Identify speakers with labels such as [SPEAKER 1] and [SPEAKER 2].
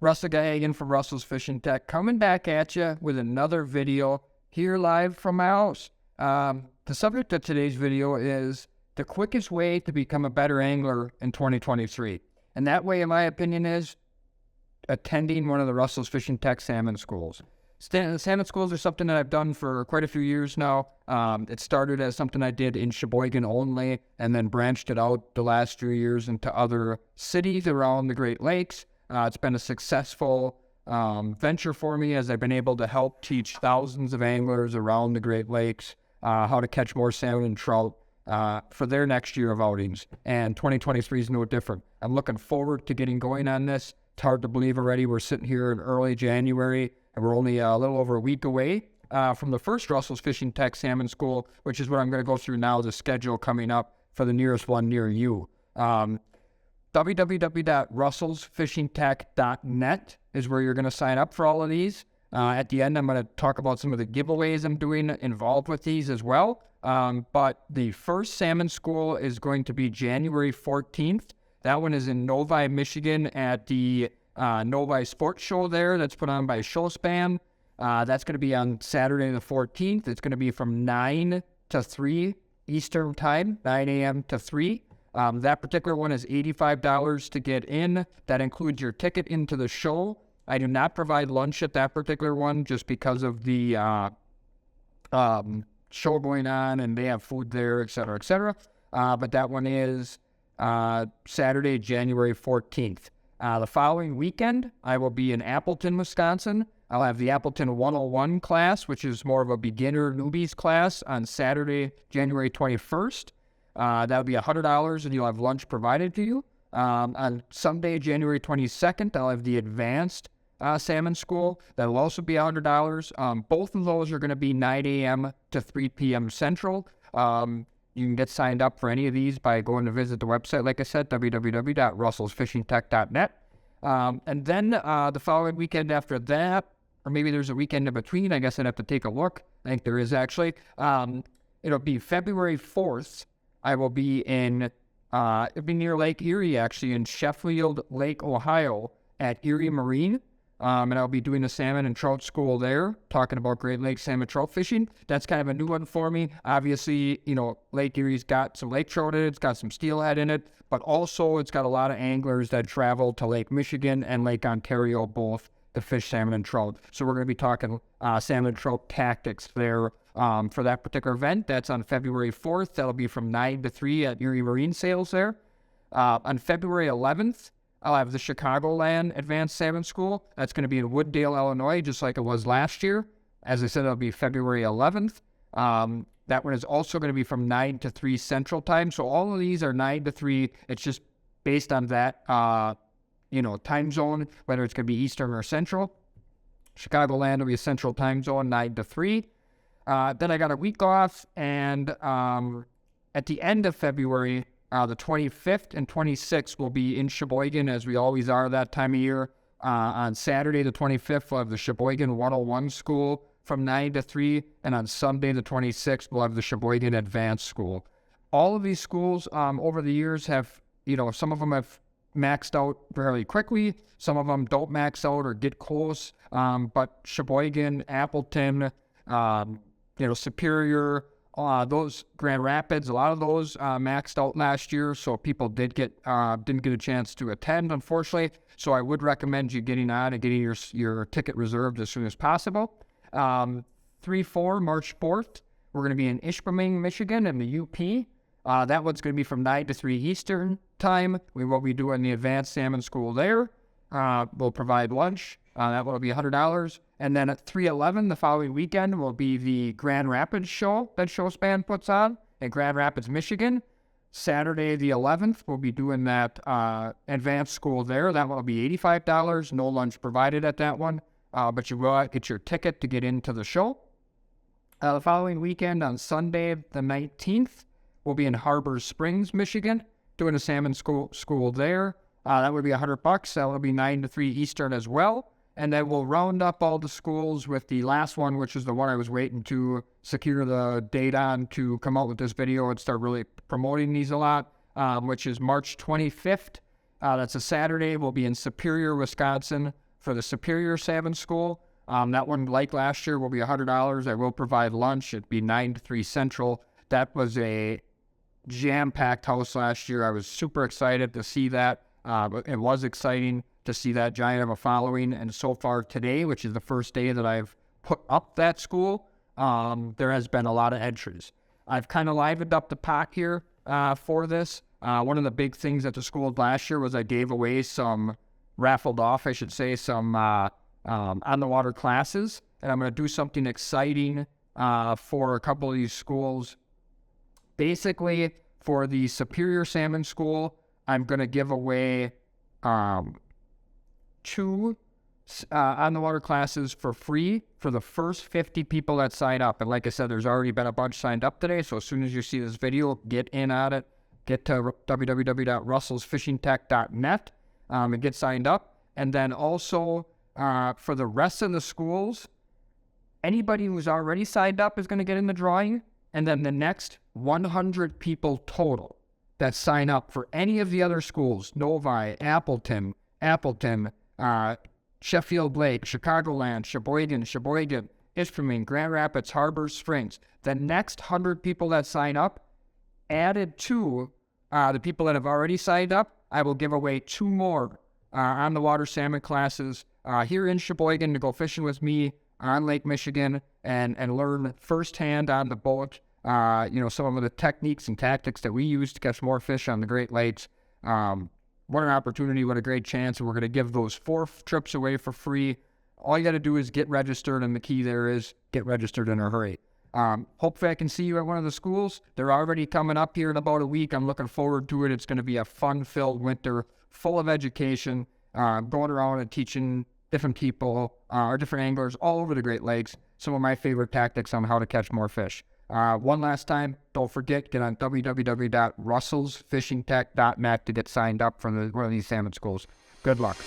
[SPEAKER 1] Russell Gahagan from Russell's Fishing Tech, coming back at you with another video here live from my house. The subject of today's video is the quickest way to become a better angler in 2023. And that way, in my opinion, is attending one of the Russell's Fishing Tech salmon schools. Salmon schools are something that I've done for quite a few years now. It started as something I did in Sheboygan only, and then branched it out the last few years into other cities around the Great Lakes. It's been a successful venture for me, as I've been able to help teach thousands of anglers around the Great Lakes how to catch more salmon and trout for their next year of outings. And 2023 is no different. I'm looking forward to getting going on this. It's hard to believe already. We're sitting here in early January, and we're only a little over a week away from the first Russell's Fishing Tech Salmon School, which is what I'm going to go through now, the schedule coming up for the nearest one near you. www.russellsfishingtech.net is where you're going to sign up for all of these. At the end, I'm going to talk about some of the giveaways I'm doing involved with these as well. But the first salmon school is going to be January 14th. That one is in Novi, Michigan at the Novi Sports Show there. That's put on by Showspan. That's going to be on Saturday the 14th. It's going to be from 9 to 3 Eastern Time, 9 a.m. to 3. That particular one is $85 to get in. That includes your ticket into the show. I do not provide lunch at that particular one just because of the show going on, and they have food there, et cetera, et cetera. But that one is Saturday, January 14th. The following weekend, I will be in Appleton, Wisconsin. I'll have the Appleton 101 class, which is more of a beginner newbies class, on Saturday, January 21st. That'll be $100, and you'll have lunch provided to you. On Sunday, January 22nd, I'll have the advanced salmon school. That'll also be $100. Both of those are going to be 9 a.m. to 3 p.m. Central. You can get signed up for any of these by going to visit the website, like I said, www.russellsfishingtech.net. And then the following weekend after that, or maybe there's a weekend in between, I guess I'd have to take a look. I think there is actually. It'll be February 4th. I will be in, it'll be near Lake Erie, actually, in Sheffield Lake, Ohio, at Erie Marine. And I'll be doing a salmon and trout school there, talking about Great Lakes salmon trout fishing. That's kind of a new one for me. Obviously, Lake Erie's got some lake trout in it, it's got some steelhead in it, but also it's got a lot of anglers that travel to Lake Michigan and Lake Ontario both to fish salmon and trout. So we're going to be talking salmon and trout tactics there for that particular event. That's on February 4th. That'll be from 9 to 3 at Erie Marine Sales there. On February 11th, I'll have the Chicagoland Advanced Salmon School. That's going to be in Wooddale, Illinois, just like it was last year. As I said, it'll be February 11th. That one is also going to be from 9 to 3 Central Time. So all of these are 9 to 3. It's just based on that, time zone, whether it's going to be Eastern or Central. Chicagoland will be a Central Time Zone, 9 to 3. Then I got a week off, and at the end of February, the 25th and 26th will be in Sheboygan, as we always are that time of year. On Saturday, the 25th, we'll have the Sheboygan 101 School from 9 to 3, and on Sunday, the 26th, we'll have the Sheboygan Advanced School. All of these schools over the years have, some of them have maxed out fairly quickly. Some of them don't max out or get close, but Sheboygan, Appleton, Superior, those Grand Rapids, a lot of those maxed out last year, so people didn't get a chance to attend, unfortunately. So I would recommend you getting on and getting your ticket reserved as soon as possible. 3-4, March 4th, we're going to be in Ishpeming, Michigan, in the UP. That one's going to be from 9 to 3 Eastern Time. We will be doing the Advanced Salmon School there. We'll provide lunch. That will be $100. And then at 3/11, the following weekend, will be the Grand Rapids show that Showspan puts on in Grand Rapids, Michigan. Saturday the 11th, we'll be doing that advanced school there. That will be $85. No lunch provided at that one, but you will get your ticket to get into the show. The following weekend, on Sunday the 19th, we'll be in Harbor Springs, Michigan, doing a salmon school there. That would be $100. That will be 9 to 3 Eastern as well. And then we'll round up all the schools with the last one, which is the one I was waiting to secure the date on to come out with this video and start really promoting these a lot, which is March 25th. That's a Saturday. We'll be in Superior, Wisconsin for the Superior Salmon School. That one, like last year, will be $100. I will provide lunch. It'd be 9 to 3 Central. That was a jam-packed house last year. I was super excited to see that. It was exciting to see that giant of a following. And so far today, which is the first day that I've put up that school, there has been a lot of entries. I've kind of livened up the pot here for this. One of the big things at the school last year was I gave away raffled off, I should say, some on-the-water classes. And I'm going to do something exciting for a couple of these schools. Basically, for the Superior Salmon School, I'm going to give away 2 on-the-water classes for free for the first 50 people that sign up. And like I said, there's already been a bunch signed up today. So as soon as you see this video, get in on it. Get to www.russellsfishingtech.net and get signed up. And then also for the rest of the schools, anybody who's already signed up is going to get in the drawing. And then the next 100 people total that sign up for any of the other schools, Novi, Appleton, Sheffield Lake, Chicagoland, Sheboygan, Isthmian, Grand Rapids, Harbor Springs. The next 100 people that sign up, added to the people that have already signed up, I will give away 2 more on-the-water salmon classes here in Sheboygan to go fishing with me on Lake Michigan and learn firsthand on the boat, some of the techniques and tactics that we use to catch more fish on the Great Lakes. What an opportunity, what a great chance. And we're going to give those 4 trips away for free. All you got to do is get registered, and the key there is get registered in a hurry. Hopefully I can see you at one of the schools. They're already coming up here in about a week. I'm looking forward to it. It's going to be a fun-filled winter, full of education, going around and teaching different people or different anglers all over the Great Lakes some of my favorite tactics on how to catch more fish. One last time, don't forget, get on www.russellsfishingtech.net to get signed up for one of these salmon schools. Good luck.